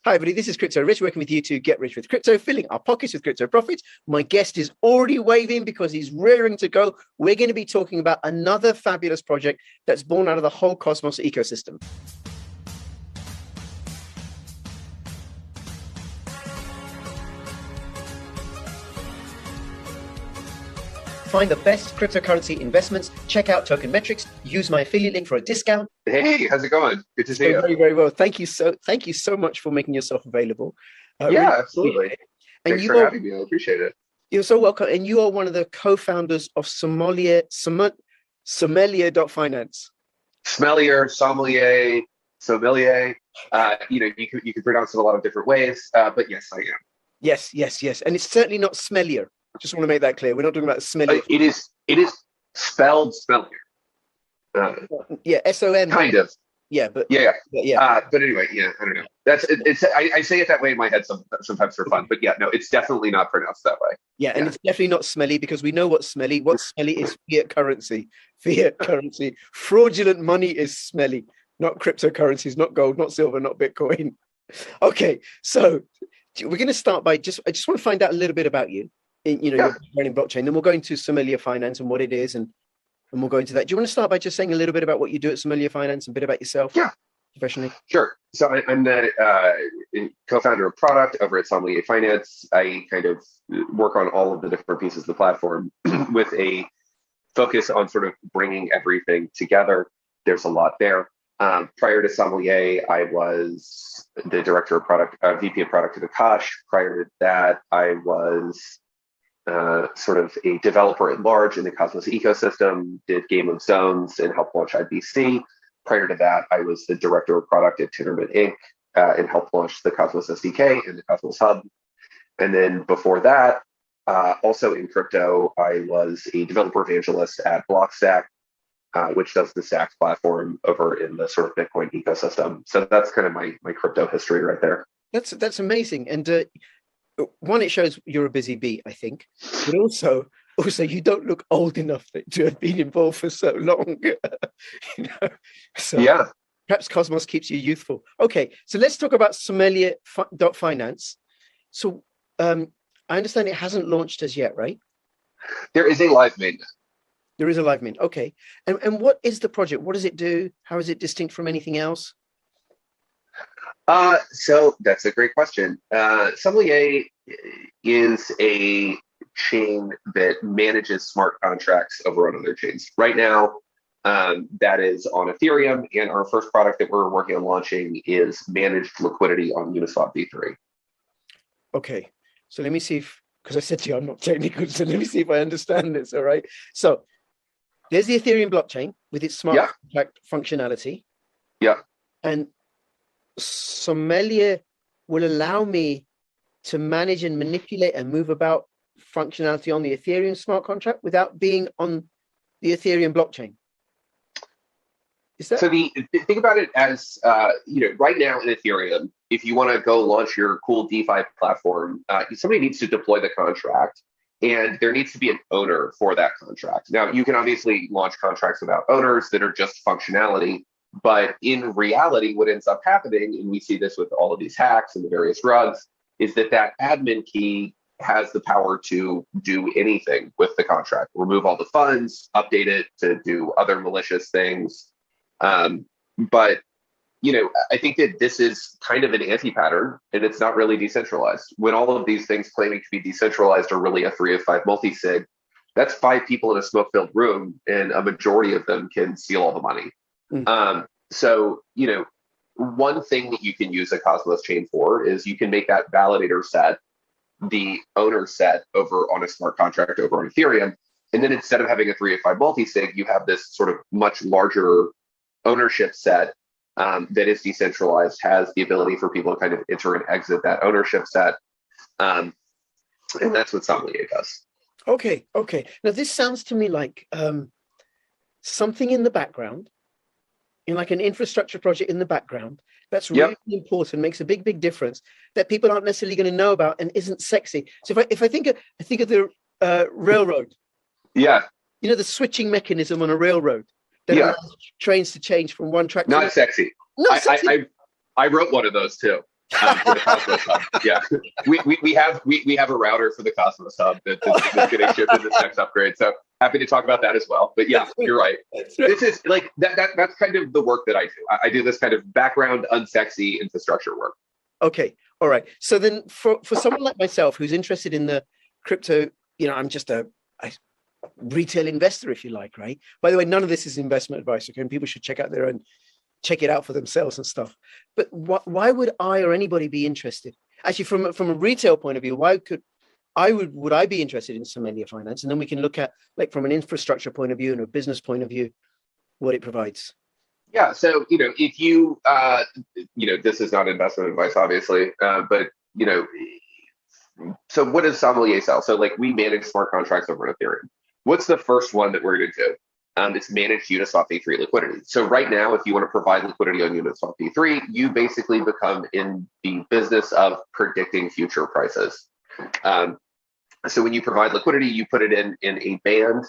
Hi, everybody. This is Crypto Rich, working with you to get rich with crypto, filling our pockets with crypto profits. My guest is already waving because he's rearing to go. We're going to be talking about another fabulous project that's born out of the whole Cosmos ecosystem. Find the best cryptocurrency investments. Check out Token Metrics. Use my affiliate link for a discount. Hey, how's it going? Good to see you. Very, very well. Thank you so much for making yourself available. Yeah, really absolutely. Thanks for having me. I appreciate it. You're so welcome. And you are one of the co-founders of Sommelier.finance. Sommelier. You can pronounce it a lot of different ways, but yes, I am. Yes. And it's certainly not smellier. Just want to make that clear. We're not talking about smellier. It is spelled smellier. S-O-M. Kind of. Yeah, but but anyway, I don't know. I say it that way in my head sometimes for fun, but no, it's definitely not pronounced that way. Yeah, and it's definitely not smelly because we know what's smelly. What's smelly is fiat currency. Fraudulent money is smelly, not cryptocurrencies, not gold, not silver, not Bitcoin. Okay, so we're going to start by I just want to find out a little bit about you. Your background in blockchain. Then we'll go into Sommelier.finance and what it is, and we'll go into that. Do you want to start by just saying a little bit about what you do at Sommelier.finance and a bit about yourself? Yeah. Professionally? Sure. So I'm the co-founder of product over at Sommelier.finance. I kind of work on all of the different pieces of the platform with a focus on sort of bringing everything together. There's a lot there. Prior to Sommelier, I was the director of product, VP of product at Akash. Prior to that, I was sort of a developer at large in the Cosmos ecosystem, did Game of Zones and helped launch IBC. Prior to that, I was the director of product at Tinnerman Inc. And helped launch the Cosmos SDK and the Cosmos Hub. And then before that, also in crypto, I was a developer evangelist at Blockstack, which does the Stacks platform over in the sort of Bitcoin ecosystem. So that's kind of my crypto history right there. That's amazing. And one, it shows you're a busy bee, I think, but also you don't look old enough to have been involved for so long. So perhaps Cosmos keeps you youthful. Okay, so let's talk about Sommelier.finance. So I understand it hasn't launched as yet, right? There is a live mainnet. There is a live mint. Okay, and what is the project? What does it do? How is it distinct from anything else? So that's a great question. Sommelier is a chain that manages smart contracts over on other chains. Right now, that is on Ethereum, and our first product that we're working on launching is managed liquidity on Uniswap v3. Okay, so let me see because I said to you I'm not technical, so let me see if I understand this. All right, so there's the Ethereum blockchain with its smart contract functionality. Yeah, and Sommelier will allow me to manage and manipulate and move about functionality on the Ethereum smart contract without being on the Ethereum blockchain. Is that so? Think about it as right now in Ethereum, if you want to go launch your cool DeFi platform, somebody needs to deploy the contract, and there needs to be an owner for that contract. Now, you can obviously launch contracts without owners that are just functionality. But in reality, what ends up happening, and we see this with all of these hacks and the various rugs, is that admin key has the power to do anything with the contract, remove all the funds, update it to do other malicious things. But I think that this is kind of an anti-pattern, and it's not really decentralized. When all of these things claiming to be decentralized are really a 3 of 5 multi-sig, that's 5 people in a smoke-filled room, and a majority of them can steal all the money. So, one thing that you can use a Cosmos chain for is you can make that validator set the owner set over on a smart contract over on Ethereum. And then instead of having a 3 of 5 multi-sig, you have this sort of much larger ownership set that is decentralized, has the ability for people to kind of enter and exit that ownership set. And that's what Sommelier does. Okay. Now, this sounds to me like something in the background, in like an infrastructure project in the background that's really important, makes a big difference that people aren't necessarily going to know about and isn't sexy. So if I think of the railroad, the switching mechanism on a railroad that allows trains to change from one track to not sexy. Not sexy. I wrote one of those too. for the Cosmos Hub. Yeah, we have a router for the Cosmos Hub that's getting shipped in this next upgrade. So happy to talk about that as well. But yeah, you're right. This is like that's kind of the work that I do. I do this kind of background, unsexy infrastructure work. Okay, all right. So then, for someone like myself who's interested in the crypto, I'm just a retail investor, if you like, right? By the way, none of this is investment advice. Okay, and people should check it out for themselves and stuff. But why would I or anybody be interested? Actually, from a retail point of view, would I be interested in Sommelier.finance? And then we can look at, like, from an infrastructure point of view and a business point of view, what it provides. Yeah. So, if you, this is not investment advice, obviously, but, so what does Sommelier sell? So, like, we manage smart contracts over on Ethereum. What's the first one that we're going to do? It's managed Uniswap v3 liquidity. So right now, if you want to provide liquidity on Uniswap v3, you basically become in the business of predicting future prices. So when you provide liquidity, you put it in a band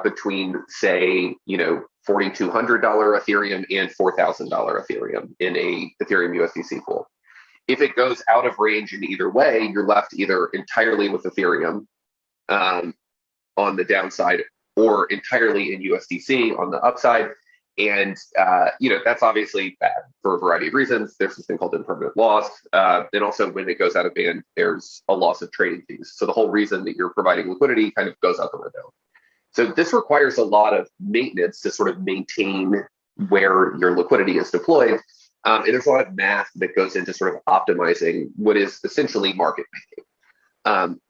between, say, $4,200 Ethereum and $4,000 Ethereum in a Ethereum USDC pool. If it goes out of range in either way, you're left either entirely with Ethereum on the downside, or entirely in USDC on the upside. And, that's obviously bad for a variety of reasons. There's this thing called impermanent loss. And also when it goes out of band, there's a loss of trading fees. So the whole reason that you're providing liquidity kind of goes out the window. So this requires a lot of maintenance to sort of maintain where your liquidity is deployed. And there's a lot of math that goes into sort of optimizing what is essentially market making.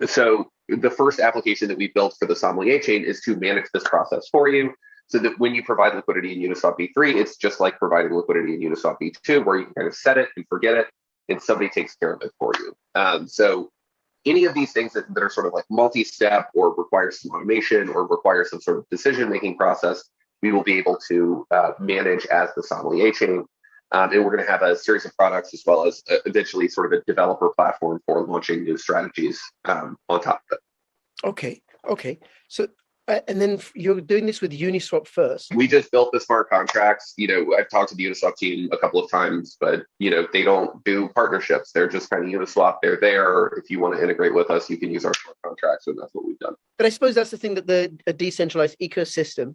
So the first application that we built for the Sommelier chain is to manage this process for you, so that when you provide liquidity in Uniswap v3, it's just like providing liquidity in Uniswap v2, where you can kind of set it and forget it, and somebody takes care of it for you. So any of these things that are sort of like multi-step or require some automation or require some sort of decision-making process, we will be able to manage as the Sommelier chain. And we're going to have a series of products, as well as eventually sort of a developer platform for launching new strategies on top of it. Okay. So, and then you're doing this with Uniswap first. We just built the smart contracts. I've talked to the Uniswap team a couple of times, but, they don't do partnerships. They're just kind of Uniswap. They're there. If you want to integrate with us, you can use our smart contracts, and that's what we've done. But I suppose that's the thing that a decentralized ecosystem,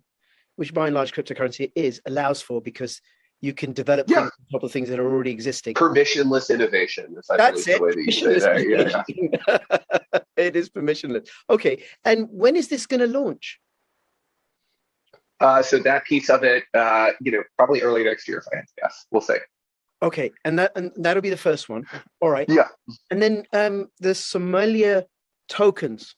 which by and large cryptocurrency allows for, because you can develop things on top of things that are already existing. Permissionless innovation. That's it. The way that you say that. Yeah. It is permissionless. Okay. And when is this going to launch? So that piece of it, probably early next year, if I had to guess. We'll see. Okay. And that'll be the first one. All right. Yeah. And then the Sommelier tokens,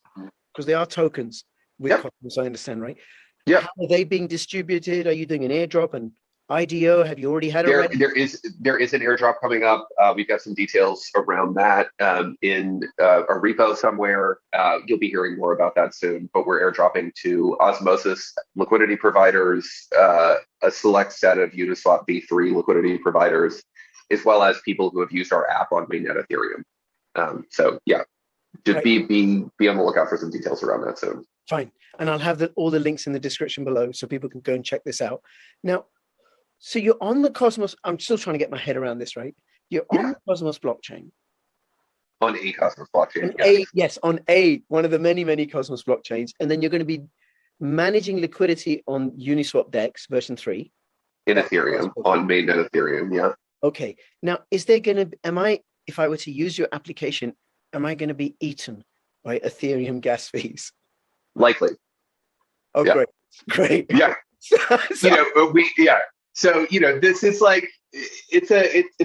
because they are tokens with Cosmos, I understand, right? Yeah. How are they being distributed? Are you doing an airdrop and IDO? Have you already had there is an airdrop coming up. We've got some details around that in a repo somewhere. You'll be hearing more about that soon, but we're airdropping to OSMOSIS liquidity providers, a select set of Uniswap v3 liquidity providers, as well as people who have used our app on mainnet Ethereum. So yeah, just be on the lookout for some details around that soon. Fine. And I'll have all the links in the description below, so people can go and check this out. Now, so you're on the Cosmos. I'm still trying to get my head around this, right? You're on the Cosmos blockchain. On a Cosmos blockchain. On one of the many, many Cosmos blockchains. And then you're going to be managing liquidity on Uniswap DEX version 3. In Ethereum, on mainnet Ethereum, yeah. Okay. Now, if I were to use your application, am I going to be eaten by Ethereum gas fees? Likely. Oh, yeah. Great. Yeah. So, this is like, it's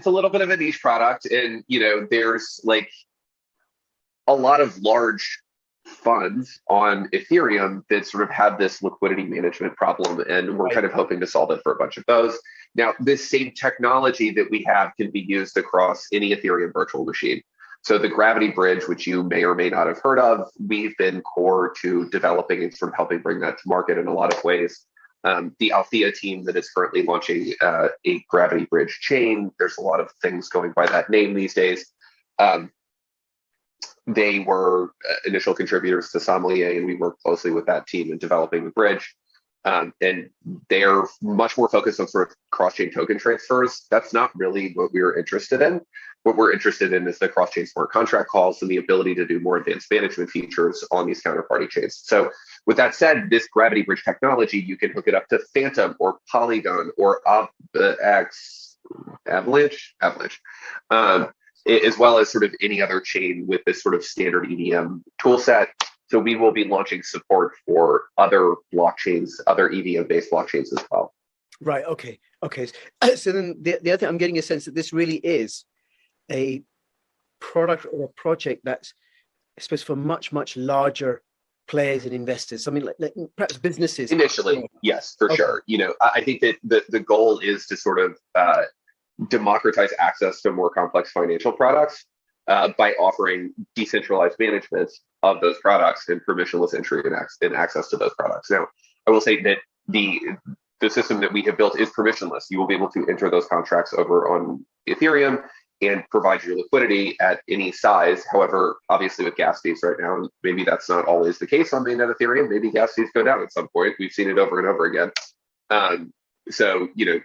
a little bit of a niche product, and, there's like a lot of large funds on Ethereum that sort of have this liquidity management problem, and we're kind of hoping to solve it for a bunch of those. Now, this same technology that we have can be used across any Ethereum virtual machine. So the Gravity Bridge, which you may or may not have heard of, we've been core to developing and sort of helping bring that to market in a lot of ways. The Althea team that is currently launching a Gravity Bridge chain, there's a lot of things going by that name these days. They were initial contributors to Sommelier, and we worked closely with that team in developing the bridge. And they're much more focused on sort of cross-chain token transfers. That's not really what we're interested in. What we're interested in is the cross-chain smart contract calls and the ability to do more advanced management features on these counterparty chains. So with that said, this Gravity Bridge technology, you can hook it up to Phantom or Polygon or Avalanche, as well as sort of any other chain with this sort of standard EVM tool set. So we will be launching support for other blockchains, other EVM-based blockchains as well. Right. Okay. Okay. So then the other thing, I'm getting a sense that this really is a product or a project that's, I suppose, for much, much larger players and investors. I mean, like perhaps businesses. Initially, yes, for sure. You know, I think that the goal is to sort of democratize access to more complex financial products by offering decentralized management of those products and permissionless entry and access to those products. Now, I will say that the system that we have built is permissionless. You will be able to enter those contracts over on Ethereum and provide your liquidity at any size. However, obviously with gas fees right now, maybe that's not always the case on mainnet Ethereum. Maybe gas fees go down at some point. We've seen it over and over again. So, you know,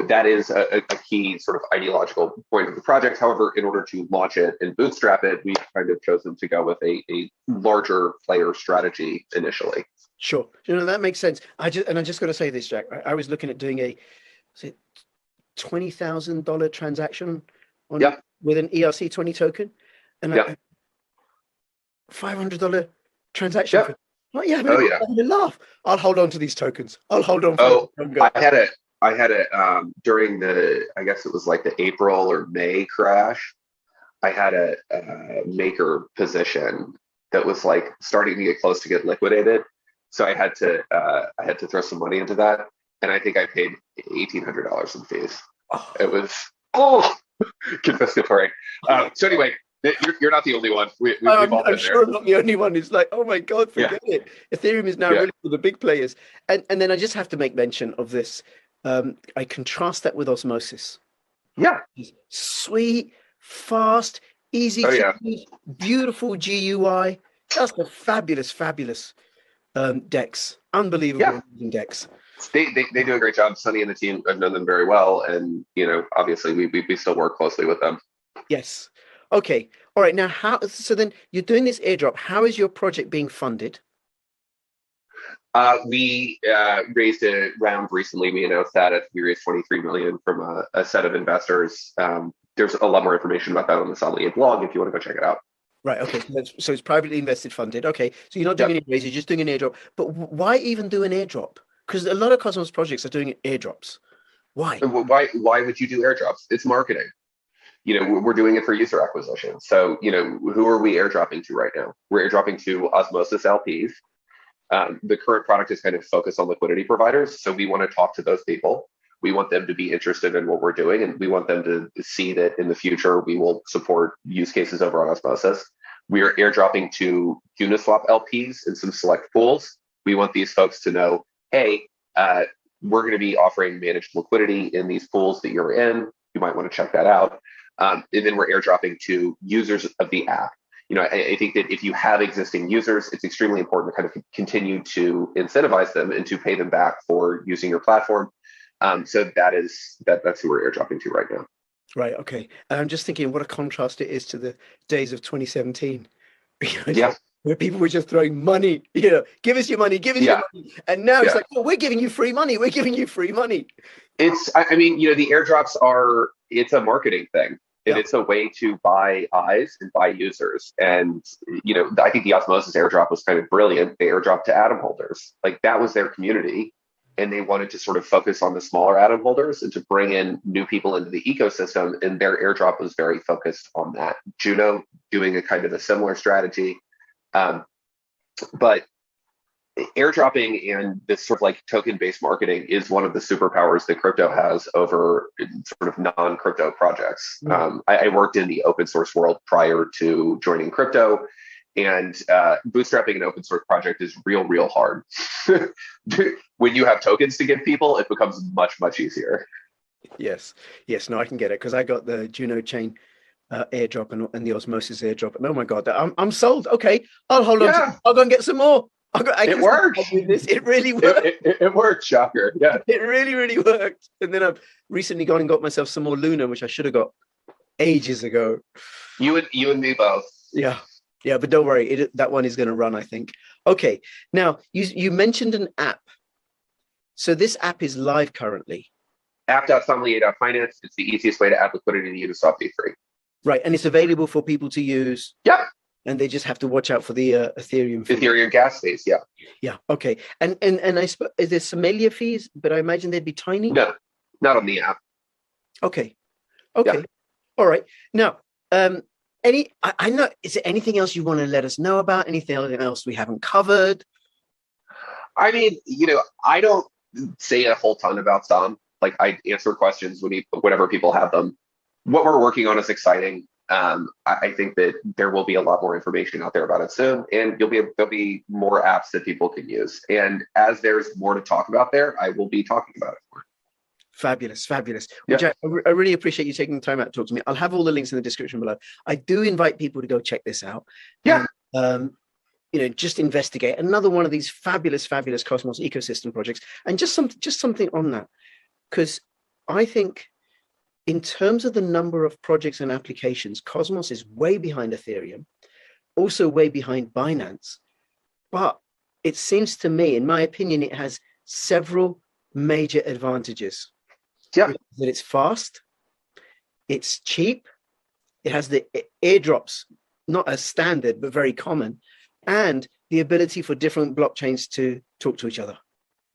that is a key sort of ideological point of the project. However, in order to launch it and bootstrap it, we've kind of chosen to go with a larger player strategy initially. Sure. You know, that makes sense. I'm just going to say this, Jack. I was looking at doing a $20,000 transaction with an ERC20 token, and $500 transaction. Yep. I'm gonna laugh. I'll hold on to these tokens. I'll hold on. I had it during the, I guess it was like the April or May crash. I had a maker position that was like starting to get close to get liquidated. So I had to throw some money into that. And I think I paid $1,800 in fees. Oh. It was confiscatory. So anyway, you're not the only one. I'm sure I'm not the only one who's like, oh my God, forget it. Ethereum is now really for the big players. And then I just have to make mention of this. I contrast that with Osmosis. Yeah. Sweet, fast, easy to use, beautiful GUI, just a fabulous DEX. Unbelievable DEX. They do a great job. Sunny and the team, I've known them very well. And, you know, obviously we still work closely with them. Yes. Okay. All right. Now, so then you're doing this airdrop. How is your project being funded? We raised a round recently. We announced that we raised 23 million from a set of investors. There's a lot more information about that on the Sommelier blog if you want to go check it out. Right. Okay. So it's privately invested funded. Okay. So you're not doing any raises, you're just doing an airdrop. But why even do an airdrop? Because a lot of Cosmos projects are doing airdrops. Why? Why would you do airdrops? It's marketing. You know, we're doing it for user acquisition. So, you know, who are we airdropping to right now? We're airdropping to Osmosis LPs. The current product is kind of focused on liquidity providers. So we want to talk to those people. We want them to be interested in what we're doing. And we want them to see that in the future, we will support use cases over on Osmosis. We are airdropping to Uniswap LPs in some select pools. We want these folks to know, hey, we're going to be offering managed liquidity in these pools that you're in. You might want to check that out. And then we're airdropping to users of the app. You know, I think that if you have existing users, it's extremely important to kind of continue to incentivize them and to pay them back for using your platform. So that's who we're airdropping to right now. Right. Okay. And I'm just thinking what a contrast it is to the days of 2017. Where people were just throwing money, you know, give us your money, give us your money. And now it's like, oh, we're giving you free money. We're giving you free money. I mean, you know, the airdrops it's a marketing thing. And it's a way to buy eyes and buy users. And, you know, I think the Osmosis airdrop was kind of brilliant. They airdropped to Atom holders. Like that was their community. And they wanted to sort of focus on the smaller Atom holders and to bring in new people into the ecosystem. And their airdrop was very focused on that. Juno doing a kind of a similar strategy. But airdropping and this sort of like token-based marketing is one of the superpowers that crypto has over sort of non-crypto projects. I worked in the open source world prior to joining crypto, and bootstrapping an open source project is real hard. When you have tokens to give people, it becomes much easier. Yes, no, I can get it because I got the Juno chain airdrop and the Osmosis airdrop, and oh my God, I'm sold. Okay, I'll hold on. I'll go and get some more. It worked. It really worked. It worked, shocker. Yeah. It really, really worked. And then I've recently gone and got myself some more Luna, which I should have got ages ago. You and me both. Yeah. Yeah, but don't worry, that one is going to run, I think. Okay. Now, you mentioned an app. So this app is live currently. App.Sommelier.finance. It's the easiest way to add liquidity to UNISWAP free. Right. And it's available for people to use. Yeah. And they just have to watch out for the Ethereum fee. Ethereum gas fees, yeah. Yeah, okay. And I suppose, is there sommelier fees? But I imagine they'd be tiny? No, not on the app. Okay. Yeah. All right. Now, I know, is there anything else you want to let us know about? Anything else we haven't covered? I mean, I don't say a whole ton about Som. Like, I answer questions whenever people have them. What we're working on is exciting. I think that there will be a lot more information out there about it soon, and there'll be more apps that people can use. And as there's more to talk about there, I will be talking about it more. Fabulous. Yeah. Jack, I really appreciate you taking the time out to talk to me. I'll have all the links in the description below. I do invite people to go check this out. Yeah. And, just investigate another one of these fabulous Cosmos ecosystem projects, and just something on that, because I think, in terms of the number of projects and applications, Cosmos is way behind Ethereum, also way behind Binance. But it seems to me, in my opinion, it has several major advantages. Yeah. That it's fast, it's cheap, it has the airdrops, not as standard, but very common, and the ability for different blockchains to talk to each other.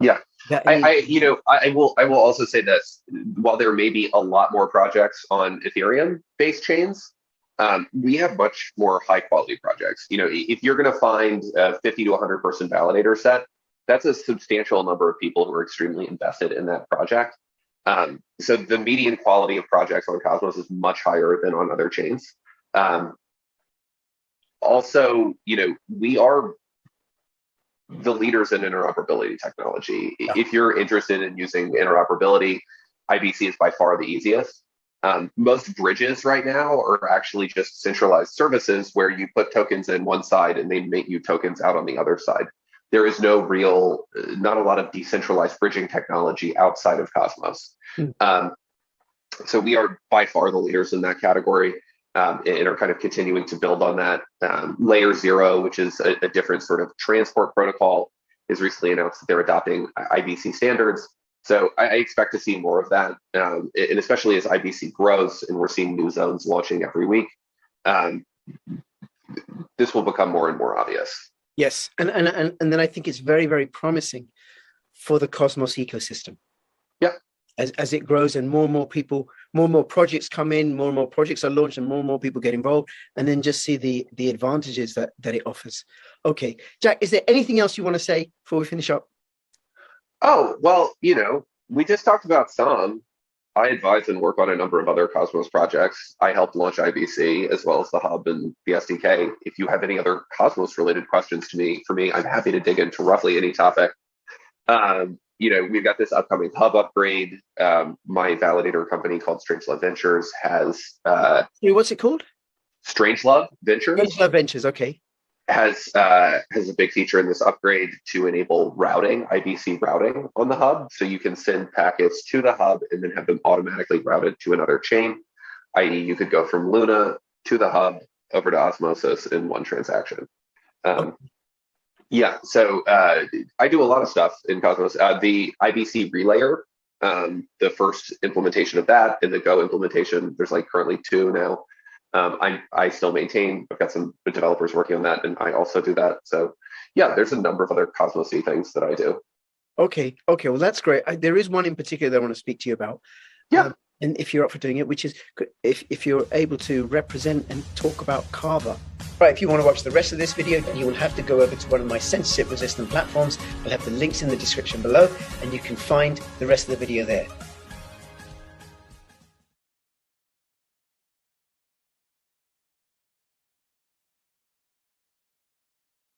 Yeah. I will also say this: while there may be a lot more projects on Ethereum-based chains, we have much more high-quality projects. If you're going to find a 50 to 100 person validator set, that's a substantial number of people who are extremely invested in that project. So the median quality of projects on Cosmos is much higher than on other chains. Also, we are the leaders in interoperability technology. Yeah. If you're interested in using interoperability, IBC is by far the easiest. Most bridges right now are actually just centralized services where you put tokens in one side and they make you tokens out on the other side. There is not a lot of decentralized bridging technology outside of Cosmos. So we are by far the leaders in that category. And are kind of continuing to build on that. Layer 0, which is a different sort of transport protocol, is recently announced that they're adopting IBC standards. So I expect to see more of that, and especially as IBC grows and we're seeing new zones launching every week, this will become more and more obvious. Yes, and then I think it's very, very promising for the Cosmos ecosystem. Yeah. As it grows and more and more people, more and more projects come in, more and more projects are launched, and more people get involved, and then just see the advantages that it offers. Okay, Jack, is there anything else you want to say before we finish up? Oh, well, we just talked about Som. I advise and work on a number of other Cosmos projects. I helped launch IBC as well as the hub and the SDK. If you have any other Cosmos related questions for me, I'm happy to dig into roughly any topic. We've got this upcoming hub upgrade. My validator company called Strangelove Ventures has what's it called? Strangelove Ventures. Strangelove Ventures, okay. Has a big feature in this upgrade to enable routing, IBC routing on the hub. So you can send packets to the hub and then have them automatically routed to another chain. i.e. you could go from Luna to the hub over to Osmosis in one transaction. Yeah, so I do a lot of stuff in Cosmos. The IBC relayer, the first implementation of that, and the Go implementation, there's like currently 2 now. I still maintain, I've got some developers working on that, and I also do that. So yeah, there's a number of other Cosmos-y things that I do. Okay, well, that's great. There is one in particular that I want to speak to you about. Yeah. And if you're up for doing it, which is if you're able to represent and talk about KAVA. Right, if you want to watch the rest of this video, you will have to go over to one of my censorship resistant platforms. I'll have the links in the description below, and you can find the rest of the video there.